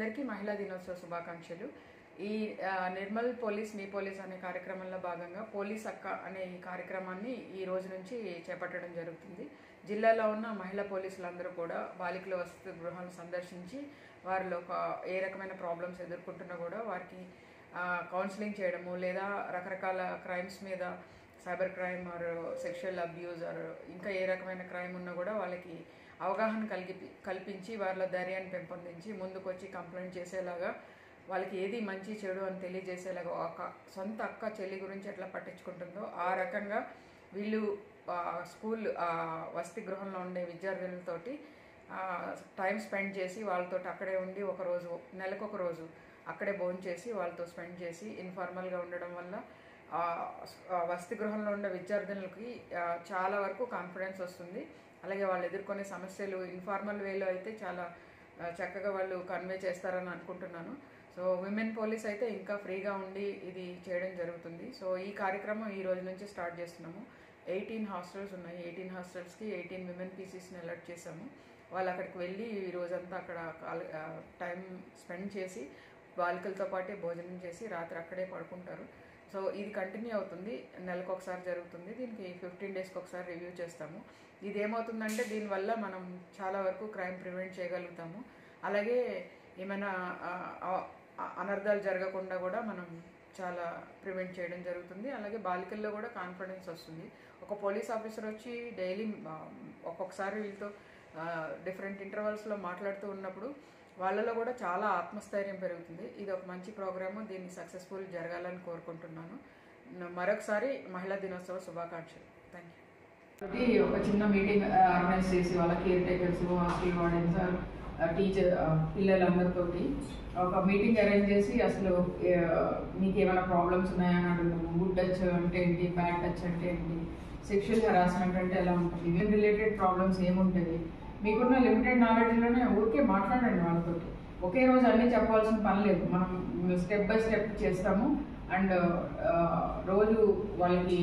అందరికీ మహిళా దినోత్సవ శుభాకాంక్షలు. ఈ నిర్మల్ పోలీస్ మీ పోలీస్ అనే కార్యక్రమంలో భాగంగా పోలీస్ అక్క అనే ఈ కార్యక్రమాన్ని ఈ రోజు నుంచి చేపట్టడం జరుగుతుంది. జిల్లాలో ఉన్న మహిళా పోలీసులందరూ కూడా బాలికల వసతి గృహాలను సందర్శించి వారిలో ఏ రకమైన ప్రాబ్లమ్స్ ఎదుర్కొంటున్నా కూడా వారికి కౌన్సిలింగ్ చేయడము, లేదా రకరకాల క్రైమ్స్ మీద cyber crime are sexual abuse are ఇంకా ఏ రకమైన క్రైమ్ ఉన్నా కూడా వాళ్ళకి అవగాహన కల్పించి వాళ్ళ ధైర్యాన్ని పెంపొందించి ముందుకు వచ్చి కంప్లైంట్ చేసేలాగా, వాళ్ళకి ఏది మంచి చెడు అని తెలియజేసేలాగా ఒక సొంత అక్క చెల్లి గురించి ఎట్లా పట్టించుకుంటుందో ఆ రకంగా వీళ్ళు స్కూల్ వసతి గృహంలో ఉండే విద్యార్థులతోటి టైం స్పెండ్ చేసి వాళ్ళతో అక్కడే ఉండి ఒకరోజు నెలకు రోజు అక్కడే భోజనం చేసి వాళ్ళతో స్పెండ్ చేసి ఇన్ఫార్మల్గా ఉండడం వల్ల వసతి గృహంలో ఉండే విద్యార్థులకి చాలా వరకు కాన్ఫిడెన్స్ వస్తుంది. అలాగే వాళ్ళు ఎదుర్కొనే సమస్యలు ఇన్ఫార్మల్ వేలో అయితే చాలా చక్కగా వాళ్ళు కన్వే చేస్తారని అనుకుంటున్నాను. సో విమెన్ పోలీస్ అయితే ఇంకా ఫ్రీగా ఉండి ఇది చేయడం జరుగుతుంది. సో ఈ కార్యక్రమం ఈ రోజు నుంచి స్టార్ట్ చేస్తున్నాము. 18 హాస్టల్స్ ఉన్నాయి. 18 హాస్టల్స్కి 18 విమెన్ పీసీస్ని అలర్ట్ చేశాము. వాళ్ళు అక్కడికి వెళ్ళి ఈ రోజంతా అక్కడ టైం స్పెండ్ చేసి బాలికలతో పాటే భోజనం చేసి రాత్రి అక్కడే పడుకుంటారు. సో ఇది కంటిన్యూ అవుతుంది, నెలకు ఒకసారి జరుగుతుంది. దీనికి 15 డేస్కి ఒకసారి రివ్యూ చేస్తాము. ఇది ఏమవుతుందంటే దీనివల్ల మనం చాలా వరకు క్రైమ్ ప్రివెంట్ చేయగలుగుతాము. అలాగే ఏమైనా అనర్థాలు జరగకుండా కూడా మనం చాలా ప్రివెంట్ చేయడం జరుగుతుంది. అలాగే బాలికల్లో కూడా కాన్ఫిడెన్స్ వస్తుంది. ఒక పోలీస్ ఆఫీసర్ వచ్చి డైలీ ఒక్కొక్కసారి వీళ్ళతో డిఫరెంట్ ఇంటర్వల్స్లో మాట్లాడుతూ ఉన్నప్పుడు వాళ్ళలో కూడా చాలా ఆత్మస్థైర్యం పెరుగుతుంది. ఇది ఒక మంచి ప్రోగ్రాము, దీన్ని సక్సెస్ఫుల్ జరగాలని కోరుకుంటున్నాను. మరొకసారి మహిళా దినోత్సవ శుభాకాంక్షలు. Thank you. ఒక చిన్న మీటింగ్ ఆర్గనైజ్ చేసి వాళ్ళ caretakers, hostel wardens, teacher, పిల్లలందరితోటి ఒక మీటింగ్ అరేంజ్ చేసి అసలు మీకు ఏమైనా ప్రాబ్లమ్స్ ఉన్నాయని అడుగుతాము. గుడ్ టచ్ అంటే ఏంటి, బ్యాడ్ టచ్ అంటే ఏంటి, సెక్షువల్ హెరాస్మెంట్ అంటే ఎలా ఉంటుంది, ఇవెన్ రిలేటెడ్ ప్రాబ్లమ్స్ ఏముంటుంది, మీకున్న లిమిటెడ్ నాలెడ్జ్లోనే ఊరికే మాట్లాడండి వాళ్ళతోటి. ఒకే రోజు అన్నీ చెప్పాల్సిన పని లేదు. మనం స్టెప్ బై స్టెప్ చేస్తాము. అండ్ రోజు వాళ్ళకి